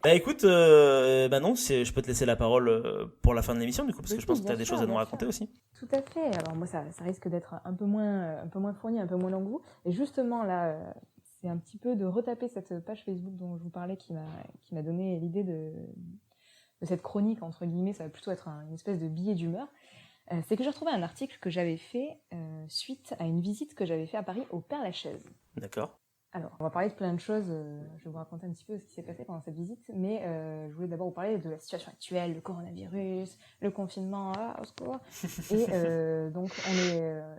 Bah écoute, bah non, je peux te laisser la parole pour la fin de l'émission du coup, parce que je pense que tu as des choses à nous raconter aussi. Tout à fait. Alors moi, ça risque d'être un peu moins fourni, un peu moins long. Et justement, là, c'est un petit peu de retaper cette page Facebook dont je vous parlais qui m'a donné l'idée de cette chronique, entre guillemets, ça va plutôt être une espèce de billet d'humeur. C'est que j'ai retrouvé un article que j'avais fait suite à une visite que j'avais fait à Paris au Père-Lachaise. D'accord. Alors, on va parler de plein de choses, je vais vous raconter un petit peu ce qui s'est passé pendant cette visite, mais je voulais d'abord vous parler de la situation actuelle, le coronavirus, le confinement, au secours. Et donc,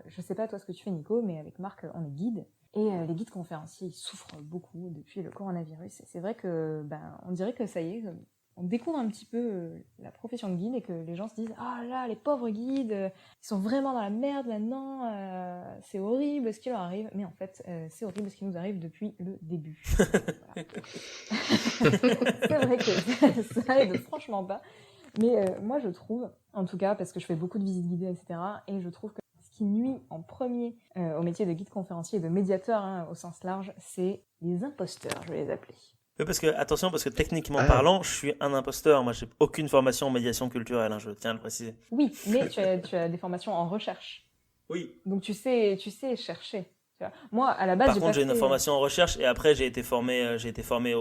je sais pas toi ce que tu fais Nico, mais avec Marc, on est guide. Et les guides conférenciers, ils souffrent beaucoup depuis le coronavirus. Et c'est vrai que, on dirait que ça y est, on découvre un petit peu la profession de guide et que les gens se disent « Ah là, les pauvres guides, ils sont vraiment dans la merde maintenant, c'est horrible ce qui leur arrive. » Mais en fait, c'est horrible ce qui nous arrive depuis le début. C'est vrai que ça aide franchement pas. Mais moi, je trouve, en tout cas, parce que je fais beaucoup de visites guidées, etc., et je trouve que ce qui nuit en premier au métier de guide conférencier et de médiateur au sens large, c'est les imposteurs, je vais les appeler. Oui, attention, parce que techniquement parlant, je suis un imposteur. Moi, j'ai aucune formation en médiation culturelle, je tiens à le préciser. Oui, mais tu as des formations en recherche. Oui. Donc tu sais chercher. Tu vois. Moi, à la base, Par contre, j'ai une formation en recherche et après, j'ai été formé T'as été formé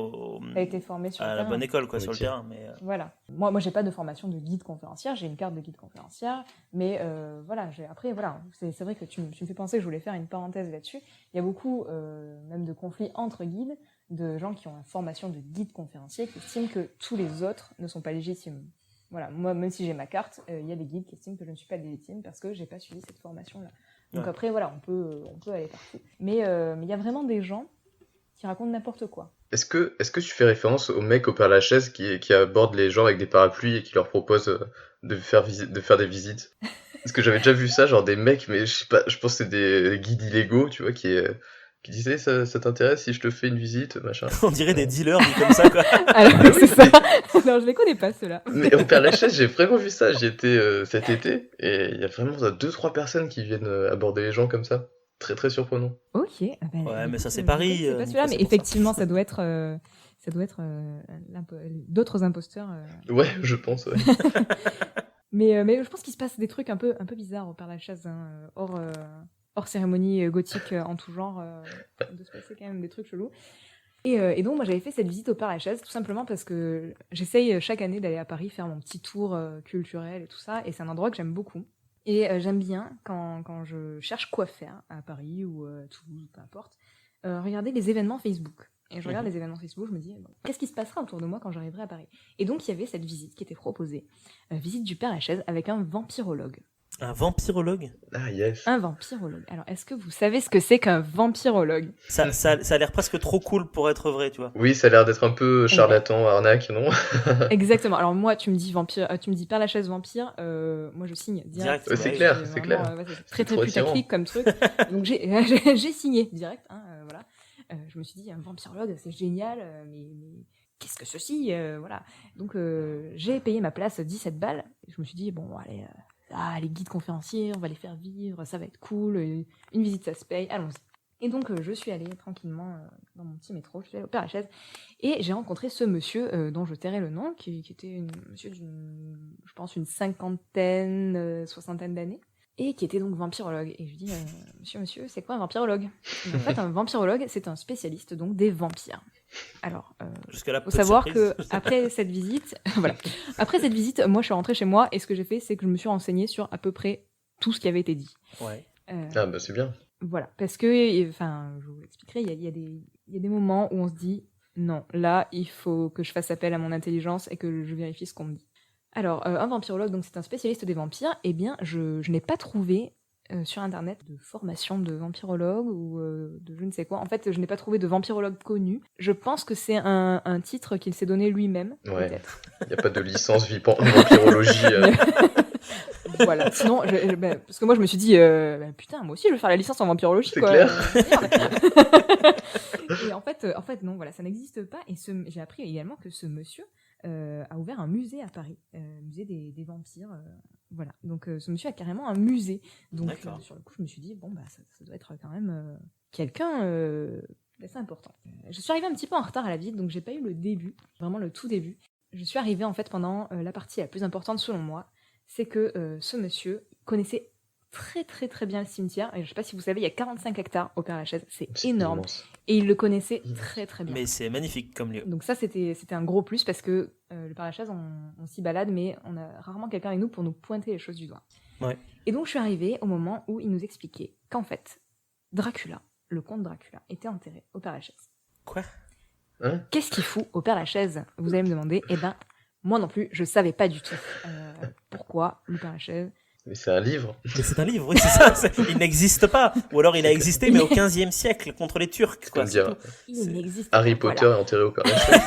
sur à le la terrain. bonne école, sur le terrain. Mais Voilà. Moi, j'ai pas de formation de guide conférencière. J'ai une carte de guide conférencière, mais voilà. Après, voilà. C'est vrai que tu me fais penser que je voulais faire une parenthèse là-dessus. Il y a beaucoup, même de conflits entre guides, de gens qui ont la formation de guide conférencier qui estiment que tous les autres ne sont pas légitimes. Voilà. Moi, même si j'ai ma carte, il y a des guides qui estiment que je ne suis pas légitime parce que j'ai pas suivi cette formation-là. Donc après, voilà, on peut aller partout. Mais il y a vraiment des gens qui racontent n'importe quoi. Est-ce que tu fais référence au mec au Père-Lachaise qui aborde les gens avec des parapluies et qui leur propose de faire des visites? Parce que j'avais déjà vu ça, genre des mecs, mais je sais pas, je pense que c'est des guides illégaux, tu vois, qui disaient ça t'intéresse si je te fais une visite, machin. on dirait des dealers dit comme ça, quoi. Alors, c'est ça. Non, je les connais pas, ceux-là. Mais au Père-Lachaise, j'ai vraiment vu ça. J'y étais cet été et il y a vraiment 2-3 personnes qui viennent aborder les gens comme ça. Très très surprenant. Ok. Ouais, mais ça c'est Paris. C'est pas celui-là, mais effectivement, ça doit être d'autres imposteurs. Ouais, je pense. Ouais. mais je pense qu'il se passe des trucs un peu bizarres au Père-Lachaise, hors cérémonie gothique en tout genre. Il doit se passer quand même des trucs chelous. Et donc, moi, j'avais fait cette visite au Père-Lachaise tout simplement parce que j'essaye chaque année d'aller à Paris faire mon petit tour culturel et tout ça. Et c'est un endroit que j'aime beaucoup. Et j'aime bien, quand je cherche quoi faire à Paris ou à Toulouse, peu importe, regarder les événements Facebook. Et je regarde les événements Facebook, je me dis, bon, qu'est-ce qui se passera autour de moi quand j'arriverai à Paris? Et donc, il y avait cette visite qui était proposée, visite du Père-Lachaise avec un vampirologue. Un vampirologue? Ah yes. Un vampirologue. Alors, est-ce que vous savez ce que c'est qu'un vampirologue? Ça a l'air presque trop cool pour être vrai, tu vois. Oui, ça a l'air d'être un peu charlatan, arnaque, non? Exactement. Alors moi, tu me dis Père-Lachaise vampire, moi je signe direct. Ouais, c'est clair. C'est très très putaclic comme truc. Donc j'ai signé direct. Voilà. Je me suis dit un vampirologue, c'est génial, mais qu'est-ce que ceci, voilà. Donc j'ai payé ma place 17 balles. Et je me suis dit bon allez. Les guides conférenciers, on va les faire vivre, ça va être cool, une visite ça se paye, allons-y. Et donc je suis allée tranquillement dans mon petit métro, je suis allée au Père-Lachaise, et j'ai rencontré ce monsieur dont je tairai le nom, qui était monsieur je pense une cinquantaine, soixantaine d'années, et qui était donc vampirologue. Et je lui dis, monsieur, c'est quoi un vampirologue? Et en fait, un vampirologue, c'est un spécialiste donc des vampires. Alors, faut savoir que après cette visite, voilà. Après cette visite, moi, je suis rentrée chez moi et ce que j'ai fait, c'est que je me suis renseignée sur à peu près tout ce qui avait été dit. Ouais. C'est bien. Voilà, parce que, enfin, je vous expliquerai, il y a des moments où on se dit, non, là, il faut que je fasse appel à mon intelligence et que je vérifie ce qu'on me dit. Alors, un vampirologue, donc c'est un spécialiste des vampires. Eh bien, je n'ai pas trouvé sur internet de formation de vampirologue ou de je ne sais quoi. En fait, je n'ai pas trouvé de vampirologue connu. Je pense que c'est un titre qu'il s'est donné lui-même, peut-être. Il n'y a pas de licence vampirologie. Voilà, sinon, parce que moi je me suis dit, putain, moi aussi je vais faire la licence en vampirologie, c'est quoi. Clair. Et en fait, non, voilà, ça n'existe pas. Et j'ai appris également que ce monsieur a ouvert un musée à Paris, musée des vampires. Voilà, donc ce monsieur a carrément un musée. Donc sur le coup, je me suis dit, bon, ça doit être quand même quelqu'un C'est important. Je suis arrivée un petit peu en retard à la visite, donc j'ai pas eu le début, vraiment le tout début. Je suis arrivée en fait pendant la partie la plus importante selon moi, c'est que ce monsieur connaissait très très très bien le cimetière, et je sais pas si vous savez, il y a 45 hectares au Père-Lachaise, c'est énorme, immense. et il le connaissait très très bien. Mais c'est magnifique comme lieu. Donc ça c'était un gros plus, parce que le Père-Lachaise on s'y balade, mais on a rarement quelqu'un avec nous pour nous pointer les choses du doigt. Ouais. Et donc je suis arrivée au moment où il nous expliquait qu'en fait, Dracula, le comte Dracula, était enterré au Père-Lachaise. Quoi ? Hein ? Qu'est-ce qu'il fout au Père-Lachaise ? Vous allez me demander. Eh ben, moi non plus, je savais pas du tout. Pourquoi le Père-Lachaise ? Mais c'est un livre. Mais c'est un livre, oui, c'est ça. Il n'existe pas. Ou alors il a existé, mais au 15e siècle, contre les Turcs. Quoi, Comme dire, il n'existe Harry pas, Potter voilà. est enterré au Père-Lachaise.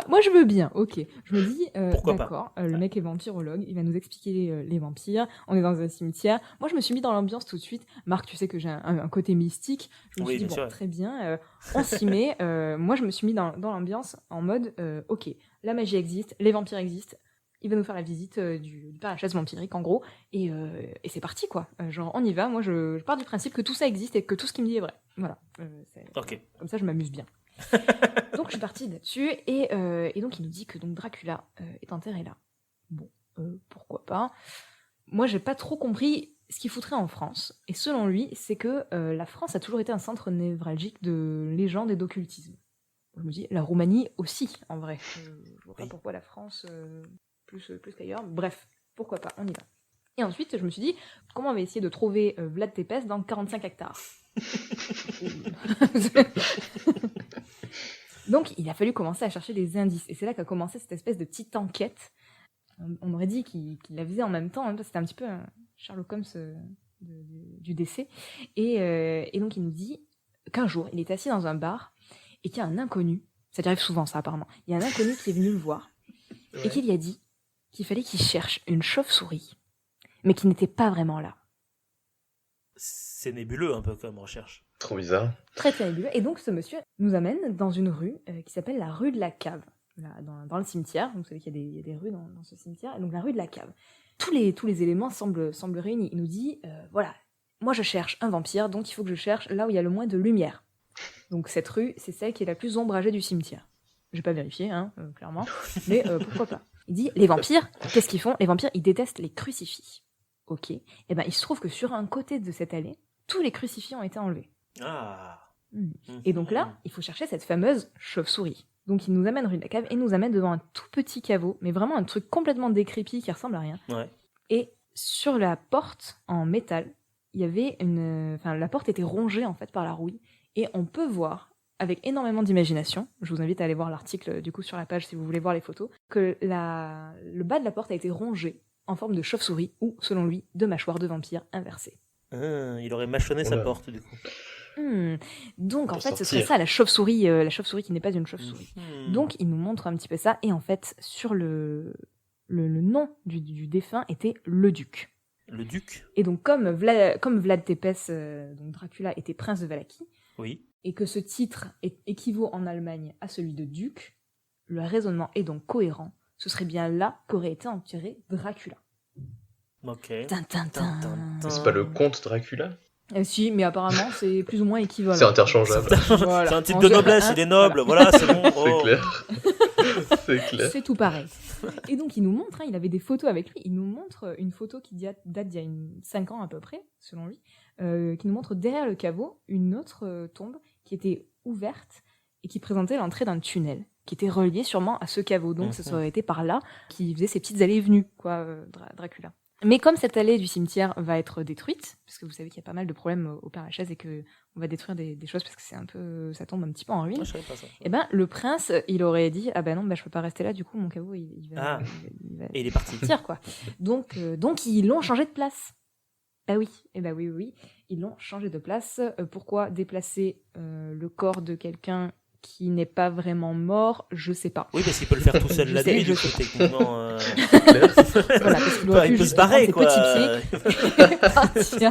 Moi, je veux bien, ok. Je me dis, Pourquoi d'accord, le mec est vampirologue, il va nous expliquer les vampires, on est dans un cimetière. Moi, je me suis mis dans l'ambiance tout de suite. Marc, tu sais que j'ai un côté mystique. Je me suis dit, bon, très bien, on s'y met. Moi, je me suis mis dans l'ambiance en mode, ok, la magie existe, les vampires existent, il va nous faire la visite du Père-Lachaise vampirique, en gros, et c'est parti, quoi. Genre, on y va. Moi, je pars du principe que tout ça existe et que tout ce qu'il me dit est vrai. Voilà. Ok. Comme ça, je m'amuse bien. Donc je suis partie là-dessus, et donc il nous dit que donc Dracula est enterré là. Bon, pourquoi pas. Moi j'ai pas trop compris ce qu'il foutrait en France, et selon lui c'est que la France a toujours été un centre névralgique de légendes et d'occultisme. Je me dis, la Roumanie aussi en vrai. Je vois pas pourquoi la France plus qu'ailleurs. Bref, pourquoi pas, on y va. Et ensuite je me suis dit, comment on va essayer de trouver Vlad Tepes dans 45 hectares. Donc, il a fallu commencer à chercher des indices. Et c'est là qu'a commencé cette espèce de petite enquête. On aurait dit qu'il la faisait en même temps, hein, parce que c'était un petit peu un Sherlock Holmes du décès. Et donc, il nous dit qu'un jour, il est assis dans un bar et qu'il y a un inconnu. Ça arrive souvent, ça, apparemment. Il y a un inconnu qui est venu le voir et qui lui a dit qu'il fallait qu'il cherche une chauve-souris, mais qui n'était pas vraiment là. C'est nébuleux un peu comme recherche. Trop bizarre. Très très nébuleux. Et donc ce monsieur nous amène dans une rue qui s'appelle la rue de la Cave, là, dans le cimetière. Donc, vous savez qu'il y a des rues dans ce cimetière. Et donc la rue de la Cave. Tous les éléments semblent réunis. Il nous dit, voilà, moi je cherche un vampire, donc il faut que je cherche là où il y a le moins de lumière. Donc cette rue, c'est celle qui est la plus ombragée du cimetière. J'ai pas vérifié, hein, clairement, mais pourquoi pas. Il dit, les vampires, qu'est-ce qu'ils font ? Les vampires, ils détestent les crucifix. Ok. Et ben il se trouve que sur un côté de cette allée, tous les crucifix ont été enlevés. Ah. Et donc là, il faut chercher cette fameuse chauve-souris. Donc il nous amène rue de la Cave et nous amène devant un tout petit caveau, mais vraiment un truc complètement décrépit qui ressemble à rien. Ouais. Et sur la porte en métal, il y avait la porte était rongée en fait par la rouille, et on peut voir avec énormément d'imagination, je vous invite à aller voir l'article du coup sur la page si vous voulez voir les photos, que le bas de la porte a été rongé en forme de chauve-souris ou, selon lui, de mâchoire de vampire inversée. Il aurait mâchonné sa porte du coup. Donc en fait ce serait ça la chauve-souris qui n'est pas une chauve-souris. Donc il nous montre un petit peu ça, et en fait sur le nom du défunt était le duc. Le duc. Et donc comme Vlad Tepes, donc Dracula, était prince de Valachie, oui, et que ce titre équivaut en Allemagne à celui de duc, le raisonnement est donc cohérent. Ce serait bien là qu'aurait été enterré Dracula. Ok. C'est pas le comte Dracula ? Si, mais apparemment c'est plus ou moins équivalent. C'est interchangeable. Voilà. C'est un titre de noblesse, il est noble, voilà, c'est bon. C'est clair. C'est clair. C'est tout pareil. Et donc il nous montre, il avait des photos avec lui, il nous montre une photo qui date d'il y a 5 ans à peu près, selon lui, qui nous montre derrière le caveau une autre tombe qui était ouverte et qui présentait l'entrée d'un tunnel qui était relié sûrement à ce caveau. Donc ça aurait été par là qu'il faisait ses petites allées et venues, quoi, Dracula. Mais comme cette allée du cimetière va être détruite, parce que vous savez qu'il y a pas mal de problèmes au Père-Lachaise et que on va détruire des choses parce que ça tombe un petit peu en ruine. Je savais pas ça. Et ben le prince, il aurait dit ah ben non, je peux pas rester là, du coup mon caveau il va et il est parti. partir, quoi. Donc ils l'ont changé de place. Bah oui, oui, ils l'ont changé de place. Pourquoi déplacer le corps de quelqu'un qui n'est pas vraiment mort, je sais pas. Oui, parce qu'il peut le faire tout seul la nuit, du coup, techniquement. Voilà, parce qu'il aurait pu il peut juste se barrer, prendre ses quoi. petits pieds.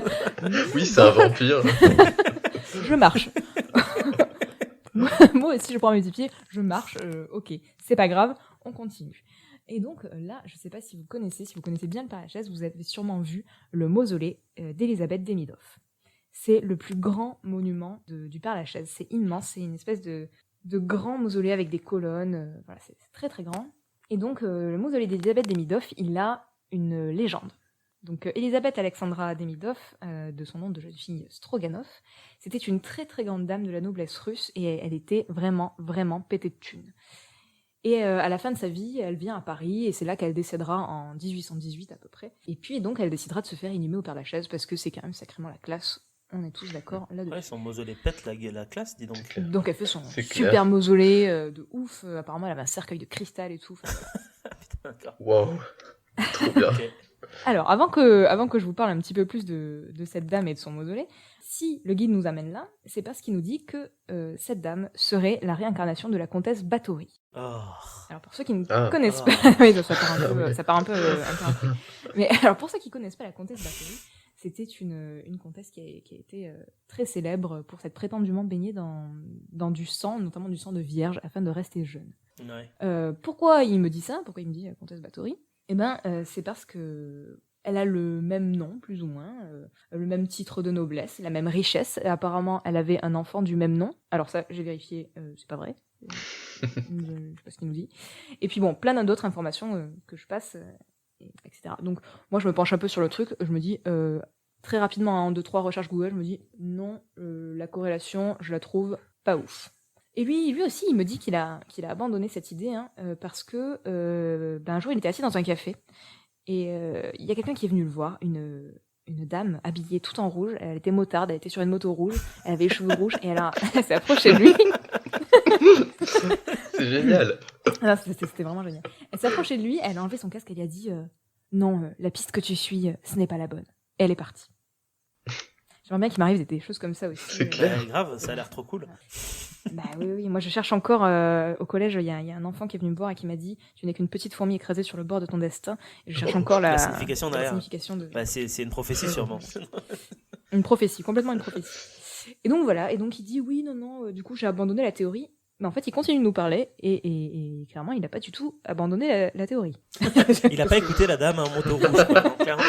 Oui, c'est un vampire. Je marche. Moi aussi, je prends mes petits pieds, je marche. Ok, c'est pas grave, on continue. Et donc là, je sais pas si vous connaissez bien le Père-Lachaise, vous avez sûrement vu le mausolée d'Elisabeth Demidov. c'est le plus grand monument du Père-Lachaise. C'est immense, c'est une espèce de grand mausolée avec des colonnes. Voilà, c'est très très grand. Et donc, le mausolée d'Elisabeth Demidov, il a une légende. Donc, Elisabeth Alexandra Demidov, de son nom de jeune fille Stroganov, c'était une très très grande dame de la noblesse russe et elle était vraiment, vraiment pétée de thunes. Et à la fin de sa vie, elle vient à Paris et c'est là qu'elle décédera en 1818 à peu près. Et puis donc, elle décidera de se faire inhumer au Père-Lachaise parce que c'est quand même sacrément la classe. On est tous d'accord là-dessus. Ouais, son mausolée pète la classe, dis donc. Donc elle fait son super mausolée de ouf. Apparemment, elle avait un cercueil de cristal et tout. Putain, d'accord. Waouh, trop bien. Ok. Alors, avant que je vous parle un petit peu plus de cette dame et de son mausolée, si le guide nous amène là, c'est parce qu'il nous dit que cette dame serait la réincarnation de la comtesse Báthory. Oh. Alors, pour ceux qui ne connaissent pas... oui, ça part un peu après. Mais alors, pour ceux qui ne connaissent pas la comtesse Báthory, c'était une comtesse qui a été très célèbre pour s'être prétendument baignée dans du sang, notamment du sang de vierge, afin de rester jeune. Ouais. Pourquoi il me dit ça ? Pourquoi il me dit comtesse Báthory ? Eh ben, c'est parce que elle a le même nom, plus ou moins, le même titre de noblesse, la même richesse. Et apparemment, elle avait un enfant du même nom. Alors ça, j'ai vérifié, c'est pas vrai. Je sais pas ce qu'il nous dit. Et puis bon, plein d'autres informations que je passe, etc. Donc, moi, je me penche un peu sur le truc. Je me dis, très rapidement, en 2-3 recherches Google, je me dis, non, la corrélation, je la trouve pas ouf. Et lui aussi, il me dit qu'il a abandonné cette idée parce que un jour, il était assis dans un café et il y a quelqu'un qui est venu le voir, une dame habillée tout en rouge. Elle était motarde, elle était sur une moto rouge, elle avait les cheveux rouges et elle s'est approchée de lui. C'est génial. Non, c'était vraiment génial. Elle s'est approchée de lui, elle a enlevé son casque, elle lui a dit non, la piste que tu suis, ce n'est pas la bonne. Et elle est partie. J'aimerais bien qu'il m'arrive des choses comme ça aussi. C'est clair. Grave, ça a l'air trop cool. Bah oui, moi je cherche encore au collège, il y a un enfant qui est venu me voir et qui m'a dit tu n'es qu'une petite fourmi écrasée sur le bord de ton destin. Et je cherche encore la signification derrière. Bah, c'est une prophétie sûrement. Une prophétie, complètement une prophétie. Et donc voilà, et donc il dit oui, non, du coup j'ai abandonné la théorie. Mais en fait, il continue de nous parler et clairement, il n'a pas du tout abandonné la théorie. Il n'a pas écouté la dame en moto rouge, quoi, donc, clairement.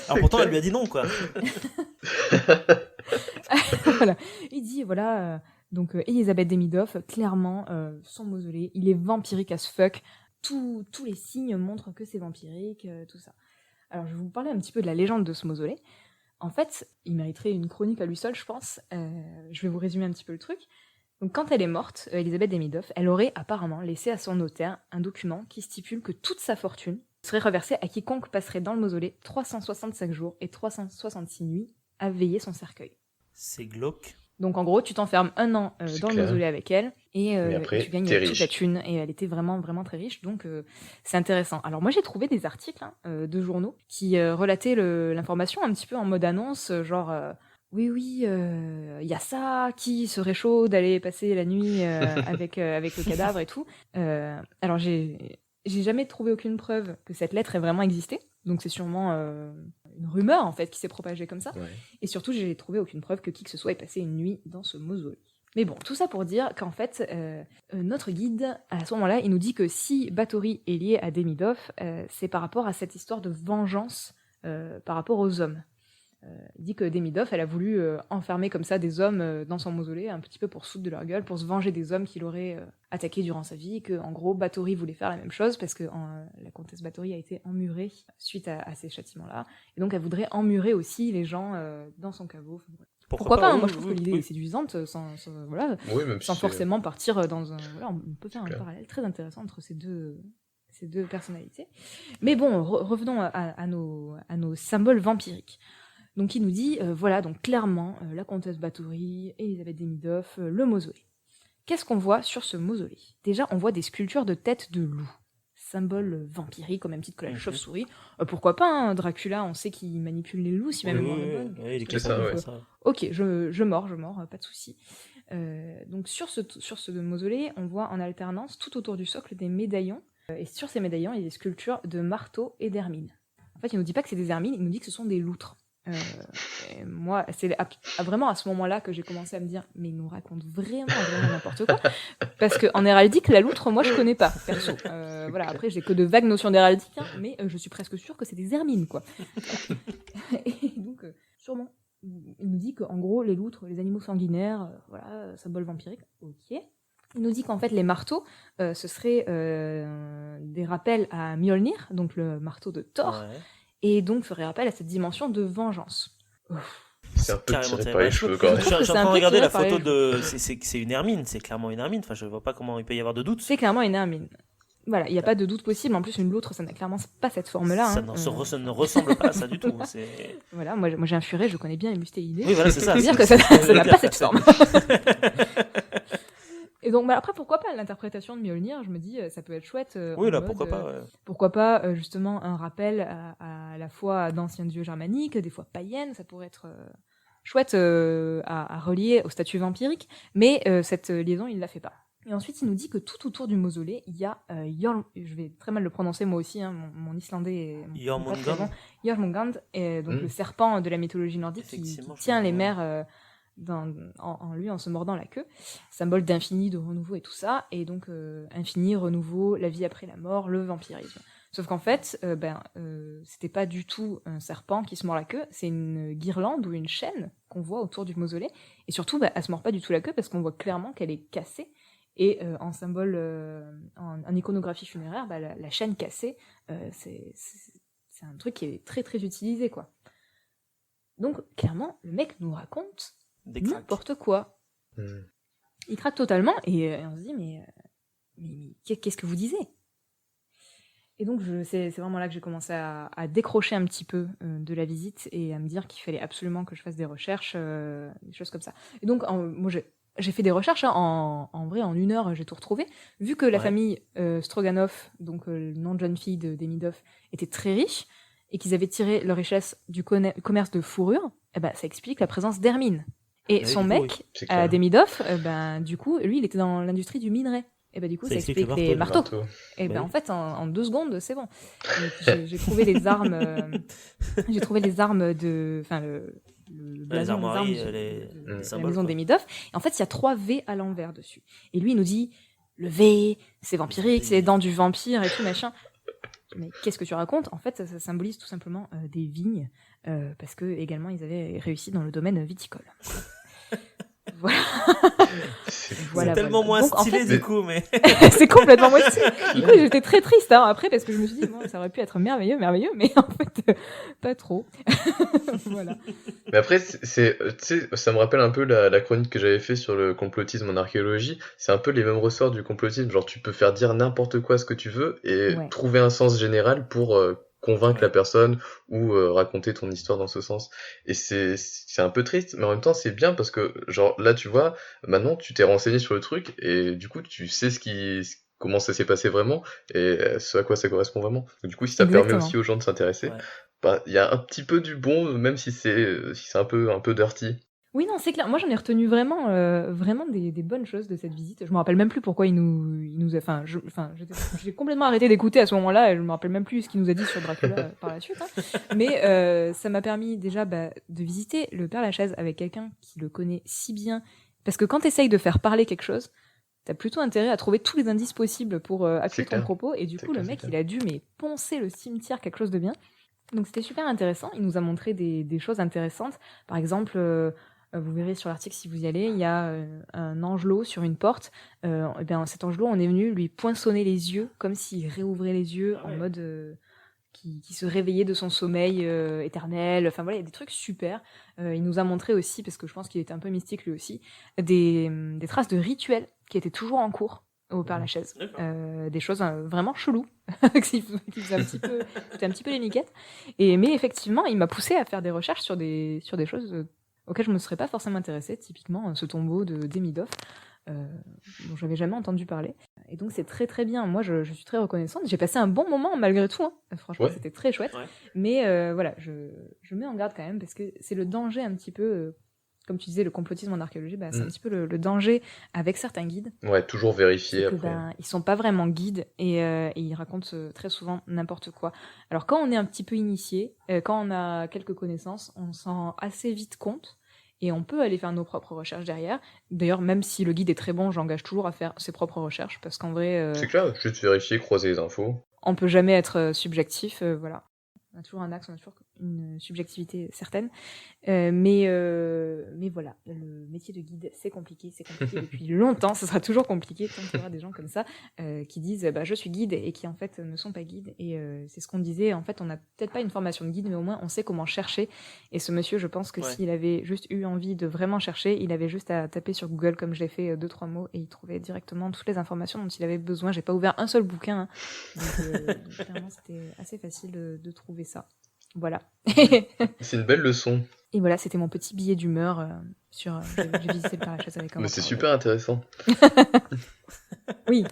Alors pourtant, elle lui a dit non, quoi. Voilà. Il dit, voilà, donc Elisabeth Demidov, clairement, son mausolée, il est vampirique as fuck. Tous les signes montrent que c'est vampirique, tout ça. Alors, je vais vous parler un petit peu de la légende de ce mausolée. En fait, il mériterait une chronique à lui seul, je pense. Je vais vous résumer un petit peu le truc. Donc, quand elle est morte, Elisabeth Demidov, elle aurait apparemment laissé à son notaire un document qui stipule que toute sa fortune serait reversée à quiconque passerait dans le mausolée 365 jours et 366 nuits à veiller son cercueil. C'est glauque. Donc, en gros, tu t'enfermes 1 an dans le mausolée avec elle et après, tu gagnes toute la thune. Et elle était vraiment, vraiment très riche, donc c'est intéressant. Alors, moi, j'ai trouvé des articles de journaux qui relataient l'information un petit peu en mode annonce, genre... oui, il y a ça, qui serait chaud d'aller passer la nuit avec le cadavre et tout. Alors, j'ai jamais trouvé aucune preuve que cette lettre ait vraiment existé. Donc, c'est sûrement une rumeur, en fait, qui s'est propagée comme ça. Ouais. Et surtout, j'ai trouvé aucune preuve que qui que ce soit ait passé une nuit dans ce mausolée. Mais bon, tout ça pour dire qu'en fait, notre guide, à ce moment-là, il nous dit que si Báthory est lié à Demidov, c'est par rapport à cette histoire de vengeance par rapport aux hommes. Il dit que Demidov, elle a voulu enfermer comme ça des hommes dans son mausolée, un petit peu pour se foutre de leur gueule, pour se venger des hommes qu'il aurait attaqués durant sa vie, et que en gros Báthory voulait faire la même chose, parce que la comtesse Báthory a été emmurée suite à ces châtiments-là, et donc elle voudrait emmurer aussi les gens dans son caveau. Pourquoi pas, moi je trouve que l'idée est séduisante, sans forcément partir dans un... Voilà, on peut faire un parallèle très intéressant entre ces deux personnalités. Mais bon, revenons à nos symboles vampiriques. Donc il nous dit, voilà, donc clairement, la comtesse Báthory, Elisabeth Demidov, le mausolée. Qu'est-ce qu'on voit sur ce mausolée ? Déjà, on voit des sculptures de têtes de loup, symbole vampirique, au même titre que la chauve-souris. Pourquoi pas, Dracula, on sait qu'il manipule les loups, si ma mémoire est bonne. Oui, il est clair, ça. Ok, je mords, pas de souci. Donc sur ce mausolée, on voit en alternance, tout autour du socle, des médaillons. Et sur ces médaillons, il y a des sculptures de marteaux et d'hermines. En fait, il ne nous dit pas que c'est des hermines, il nous dit que ce sont des loutres. Moi, c'est vraiment à ce moment-là que j'ai commencé à me dire mais il nous raconte vraiment n'importe quoi, parce qu'en héraldique, la loutre, moi je connais pas perso. Voilà, après j'ai que de vagues notions d'héraldique, mais je suis presque sûre que c'est des hermines, quoi. Et donc sûrement il nous dit qu'en gros, les loutres, les animaux sanguinaires, voilà, symbole vampirique, ok. Il nous dit qu'en fait, les marteaux, ce seraient des rappels à Mjolnir, donc le marteau de Thor, et donc ferait rappel à cette dimension de vengeance. C'est un peu tiré par les cheveux quand même. Je suis en train de regarder la photo de... C'est une hermine, c'est clairement une hermine. Enfin, je vois pas comment il peut y avoir de doute. C'est clairement une hermine. Voilà, il n'y a pas de doute possible. En plus, une loutre, ça n'a clairement pas cette forme-là. Ça ne ressemble pas à ça du tout. Voilà, moi j'ai un furet, je connais bien les mustélidés. Oui, voilà, c'est ça. Je peux dire que ça n'a pas cette forme. Et donc, après, pourquoi pas l'interprétation de Mjolnir? Je me dis, ça peut être chouette. Oui, là, pourquoi pas. Pourquoi pas, justement, un rappel à la fois d'anciens dieux germaniques, des fois païennes, ça pourrait être chouette à relier au statut vampirique. Mais cette liaison, il ne la fait pas. Et ensuite, il nous dit que tout autour du mausolée, il y a je vais très mal le prononcer moi aussi, hein, mon islandais est Jormungand. Jormungand, donc le serpent de la mythologie nordique qui tient les mers en lui en se mordant la queue, symbole d'infini, de renouveau et tout ça, et donc infini, renouveau, la vie après la mort, le vampirisme. Sauf qu'en fait, c'était pas du tout un serpent qui se mord la queue, c'est une guirlande ou une chaîne qu'on voit autour du mausolée, et surtout, elle se mord pas du tout la queue parce qu'on voit clairement qu'elle est cassée. Et en symbole, en iconographie funéraire, la chaîne cassée, c'est un truc qui est très très utilisé, quoi. Donc, clairement, le mec nous raconte n'importe quoi. Il craque totalement, et on se dit, mais qu'est-ce que vous disiez? Et donc, c'est vraiment là que j'ai commencé à décrocher un petit peu de la visite, et à me dire qu'il fallait absolument que je fasse des recherches, des choses comme ça. Et donc, moi, j'ai fait des recherches, hein, en vrai, en 1 heure, j'ai tout retrouvé. Vu que la famille Stroganov, donc le nom de jeune fille de Demidov, était très riche, et qu'ils avaient tiré leur richesse du commerce de fourrure, ça explique la présence d'Hermine. Et son mec, Demidov, du coup, lui, il était dans l'industrie du minerai. Et du coup, ça explique les marteaux. Et en fait, en 2 secondes, c'est bon. J'ai trouvé les armes. J'ai trouvé les armes de. Enfin, le blason, la maison Demidov. Et en fait, il y a 3 V à l'envers dessus. Et lui, il nous dit le V, c'est vampirique, c'est les dents du vampire et tout machin. Mais qu'est-ce que tu racontes? En fait, ça symbolise tout simplement des vignes, parce que également ils avaient réussi dans le domaine viticole. Voilà. C'est tellement moins stylé, du coup, mais c'est complètement moins stylé. Du coup, j'étais très triste après parce que je me suis dit bon, ça aurait pu être merveilleux, mais en fait pas trop. Voilà. Mais après, tu sais, ça me rappelle un peu la chronique que j'avais fait sur le complotisme en archéologie. C'est un peu les mêmes ressorts du complotisme. Genre, tu peux faire dire n'importe quoi ce que tu veux et trouver un sens général pour convaincre la personne ou raconter ton histoire dans ce sens. Et c'est un peu triste, mais en même temps c'est bien parce que genre là tu vois, maintenant tu t'es renseigné sur le truc et du coup tu sais comment ça s'est passé vraiment et ce à quoi ça correspond vraiment. Donc, du coup si ça permet aussi aux gens de s'intéresser, il y a un petit peu du bon, même si c'est un peu dirty. Oui, non, c'est clair. Moi, j'en ai retenu vraiment des bonnes choses de cette visite. Je me rappelle même plus pourquoi il nous a. J'ai complètement arrêté d'écouter à ce moment-là. Et je me rappelle même plus ce qu'il nous a dit sur Dracula par la suite. Hein. Mais ça m'a permis déjà de visiter le Père Lachaise avec quelqu'un qui le connaît si bien. Parce que quand t'essayes de faire parler quelque chose, t'as plutôt intérêt à trouver tous les indices possibles pour appuyer ton propos. Et du coup, le mec, il a dû poncer le cimetière quelque chose de bien. Donc c'était super intéressant. Il nous a montré des choses intéressantes. Par exemple. Vous verrez sur l'article si vous y allez, il y a un angelot sur une porte. Cet angelot, on est venu lui poinçonner les yeux, comme s'il réouvrait les yeux en mode qui se réveillait de son sommeil éternel. Enfin voilà, il y a des trucs super. Il nous a montré aussi, parce que je pense qu'il était un peu mystique lui aussi, des traces de rituels qui étaient toujours en cours au Père Lachaise. Des choses vraiment cheloues, qui faisaient un petit peu les miquettes. Mais effectivement, il m'a poussé à faire des recherches sur des choses auquel je me serais pas forcément intéressée, typiquement ce tombeau de Demidov, dont j'avais jamais entendu parler. Et donc c'est très très bien. Moi je suis très reconnaissante. J'ai passé un bon moment malgré tout. Hein. Franchement c'était très chouette. Ouais. Mais voilà, je mets en garde quand même parce que c'est le danger un petit peu. Comme tu disais, le complotisme en archéologie, c'est un petit peu le danger avec certains guides. Ouais, toujours vérifier après. Ils sont pas vraiment guides et ils racontent très souvent n'importe quoi. Alors quand on est un petit peu initié, quand on a quelques connaissances, on s'en rend assez vite compte et on peut aller faire nos propres recherches derrière. D'ailleurs, même si le guide est très bon, j'engage toujours à faire ses propres recherches parce qu'en vrai... c'est clair, juste vérifier, croiser les infos. On peut jamais être subjectif, voilà. a toujours un axe, on a toujours une subjectivité certaine. Mais voilà, le métier de guide, c'est compliqué depuis longtemps, ça sera toujours compliqué tant qu'il y aura des gens comme ça qui disent je suis guide et qui en fait ne sont pas guides. Et c'est ce qu'on disait, en fait on n'a peut-être pas une formation de guide, mais au moins on sait comment chercher. Et ce monsieur, je pense que s'il avait juste eu envie de vraiment chercher, il avait juste à taper sur Google comme je l'ai fait 2-3 mots et il trouvait directement toutes les informations dont il avait besoin. J'ai pas ouvert un seul bouquin, hein. Donc clairement c'était assez facile de trouver ça. Voilà. C'est une belle leçon. Et voilà, c'était mon petit billet d'humeur sur j'ai visité le Père-Lachaise avec un Mais c'est mentor. super intéressant. Oui.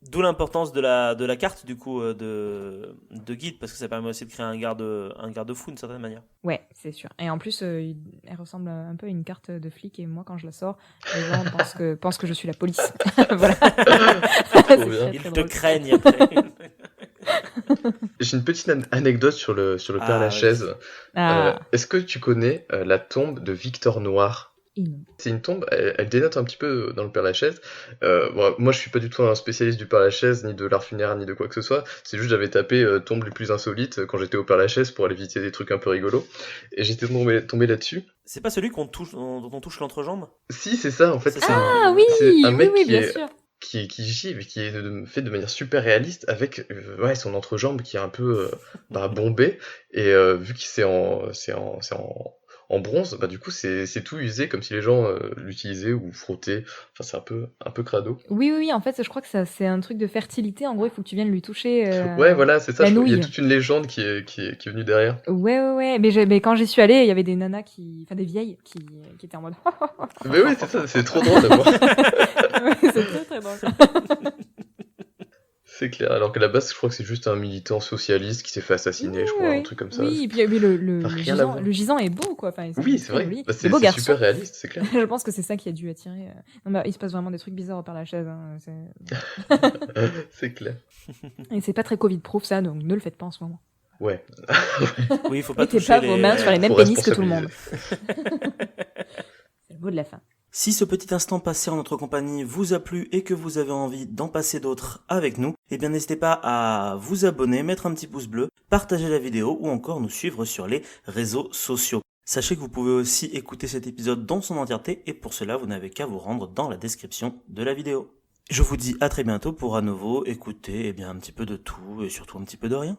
D'où l'importance de la carte du coup de guide, parce que ça permet aussi de créer un garde-fou d'une certaine manière. Ouais, c'est sûr. Et en plus, elle ressemble un peu à une carte de flic et moi quand je la sors, les gens pensent que je suis la police. Voilà. Trop bien. Ils te craignent après. J'ai une petite anecdote sur le Père-Lachaise. Est-ce que tu connais la tombe de Victor Noir? C'est une tombe, elle dénote un petit peu dans le Père-Lachaise. Moi, je suis pas du tout un spécialiste du Père-Lachaise, ni de l'art funéraire, ni de quoi que ce soit. C'est juste j'avais tapé tombe les plus insolites quand j'étais au Père-Lachaise pour aller visiter des trucs un peu rigolos. Et j'étais tombé là-dessus. C'est pas celui dont on touche l'entrejambe? Si, c'est ça, en fait. Oui, c'est un mec oui, bien sûr. qui gît, mais qui est fait de manière super réaliste, avec son entrejambe qui est un peu bombée. Et vu que c'est en bronze, du coup c'est tout usé comme si les gens l'utilisaient ou frottaient. Enfin, c'est un peu crado. Oui, en fait je crois que ça c'est un truc de fertilité, en gros il faut que tu viennes lui toucher ouais, voilà, c'est ça. la Il nouille. y a toute une légende qui est venue derrière. Ouais, mais quand j'y suis allée, il y avait des nanas des vieilles qui étaient en mode mais oui, c'est ça, c'est trop drôle à voir. ouais, c'est très très drôle. C'est clair, alors qu'à la base, je crois que c'est juste un militant socialiste qui s'est fait assassiner, je crois, un truc comme ça. Oui, et puis le gisant est beau, quoi. Enfin, oui, c'est vrai. C'est beau garçon. super réaliste, c'est clair. Je pense que c'est ça qui a dû attirer. Non, mais il se passe vraiment des trucs bizarres au Père-Lachaise. Hein. C'est clair. Et c'est pas très Covid-proof, ça, donc ne le faites pas en ce moment. Ouais. Oui, il faut pas toucher toucher vos mains sur les mêmes pénis que tout le monde. C'est le mot de la fin. Si ce petit instant passé en notre compagnie vous a plu et que vous avez envie d'en passer d'autres avec nous, eh bien n'hésitez pas à vous abonner, mettre un petit pouce bleu, partager la vidéo ou encore nous suivre sur les réseaux sociaux. Sachez que vous pouvez aussi écouter cet épisode dans son entièreté et pour cela vous n'avez qu'à vous rendre dans la description de la vidéo. Je vous dis à très bientôt pour à nouveau écouter un petit peu de tout et surtout un petit peu de rien.